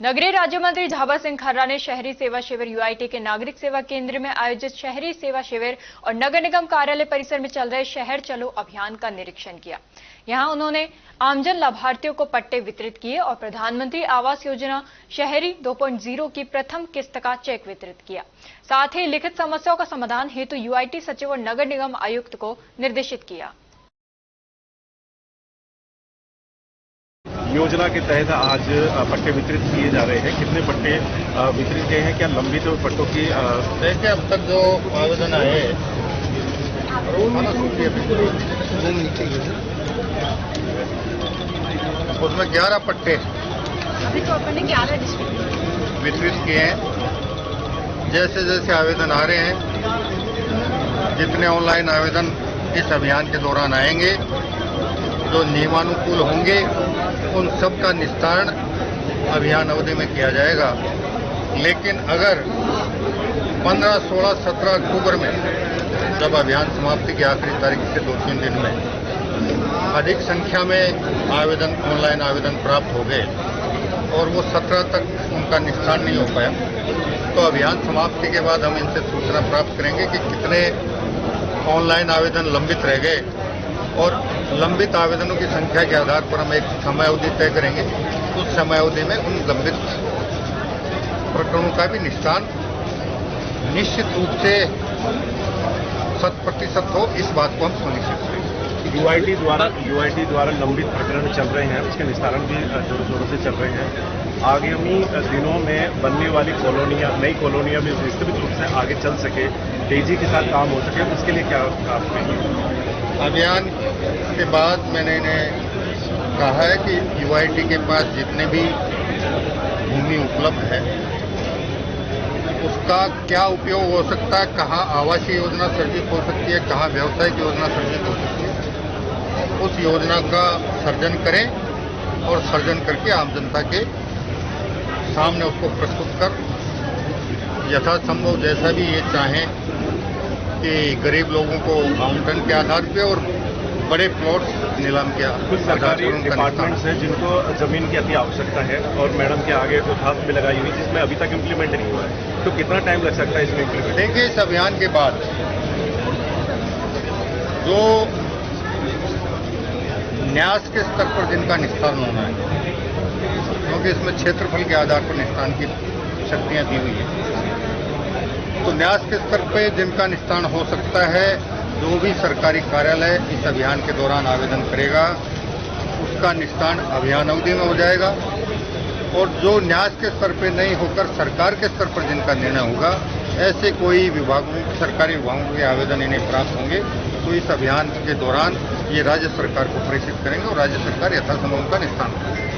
नगरीय राज्य मंत्री झाबा सिंह खर्रा ने शहरी सेवा शिविर यूआईटी के नागरिक सेवा केंद्र में आयोजित शहरी सेवा शिविर और नगर निगम कार्यालय परिसर में चल रहे शहर चलो अभियान का निरीक्षण किया। यहां उन्होंने आमजन लाभार्थियों को पट्टे वितरित किए और प्रधानमंत्री आवास योजना शहरी 2.0 की प्रथम किस्त का चेक वितरित किया। साथ ही लिखित समस्याओं का समाधान हेतु यूआईटी सचिव और नगर निगम आयुक्त को निर्देशित किया। योजना के तहत आज पट्टे वितरित किए जा रहे हैं। कितने पट्टे वितरित किए हैं? क्या लंबित पट्टों की देखिए, अब तक जो आवेदन आए उसमें 11 पट्टे अभी तो अपने 11 डिस्ट्रिक्ट वितरित किए हैं। जैसे जैसे आवेदन आ रहे हैं, जितने ऑनलाइन आवेदन इस अभियान के दौरान आएंगे, जो नियमानुकूल होंगे, उन सब का निस्तारण अभियान अवधि में किया जाएगा। लेकिन अगर 15, 16, 17 अक्टूबर में जब अभियान समाप्ति की आखिरी तारीख से 2-3 दिन में अधिक संख्या में आवेदन, ऑनलाइन आवेदन प्राप्त हो गए और वो 17 तक उनका निस्तारण नहीं हो पाया, तो अभियान समाप्ति के बाद हम इनसे सूचना प्राप्त करेंगे कि कितने ऑनलाइन आवेदन लंबित रह गए और लंबित आवेदनों की संख्या के आधार पर हम एक समय अवधि तय करेंगे। उस समय अवधि में उन लंबित प्रकरणों का भी निस्तारण निश्चित रूप से 100% हो, इस बात को हम सुनिश्चित करेंगे। यूआईटी द्वारा लंबित प्रकरण चल रहे हैं, उसके निस्तारण भी जोरों शोरों से चल रहे हैं। आगामी दिनों में बनने वाली कॉलोनियां, नई कॉलोनियां भी विस्तृत रूप से आगे चल सके, तेजी के साथ काम हो सके, उसके लिए क्या आप कहेंगे? अभियान के बाद मैंने इन्हें कहा है कि यूआईटी के पास जितने भी भूमि उपलब्ध है उसका क्या उपयोग हो सकता है, कहाँ आवासीय योजना सर्जित हो सकती है, कहाँ व्यावसायिक योजना सर्जित हो सकती है, उस योजना का सर्जन करें और सर्जन करके आम जनता के सामने उसको प्रस्तुत कर यथासंभव जैसा भी ये चाहें कि गरीब लोगों को आवंटन के आधार पे और बड़े प्लॉट्स नीलाम किया। कुछ सरकारी डिपार्टमेंट्स हैं जिनको जमीन की अति आवश्यकता है और मैडम के आगे दरखास्त भी लगाई हुई, जिसमें अभी तक इम्प्लीमेंट नहीं हुआ है, तो कितना टाइम लग सकता है इसमें इम्प्लीमेंट? देखिए, इस अभियान के बाद जो न्यास के स्तर पर जिनका निस्तारण होना है, क्योंकि इसमें क्षेत्रफल के आधार पर निस्तारण की शक्तियां दी हुई है, तो न्यास के स्तर पर जिनका निस्तारण हो सकता है, जो भी सरकारी कार्यालय इस अभियान के दौरान आवेदन करेगा उसका निस्तारण अभियान अवधि में हो जाएगा। और जो न्यास के स्तर पर नहीं होकर सरकार के स्तर पर जिनका निर्णय होगा, ऐसे कोई विभागों, सरकारी विभागों के आवेदन इन्हें प्राप्त होंगे, तो इस अभियान के दौरान ये राज्य सरकार को प्रेषित करेंगे और राज्य सरकार यथासंभव उनका निस्तारण करेगी।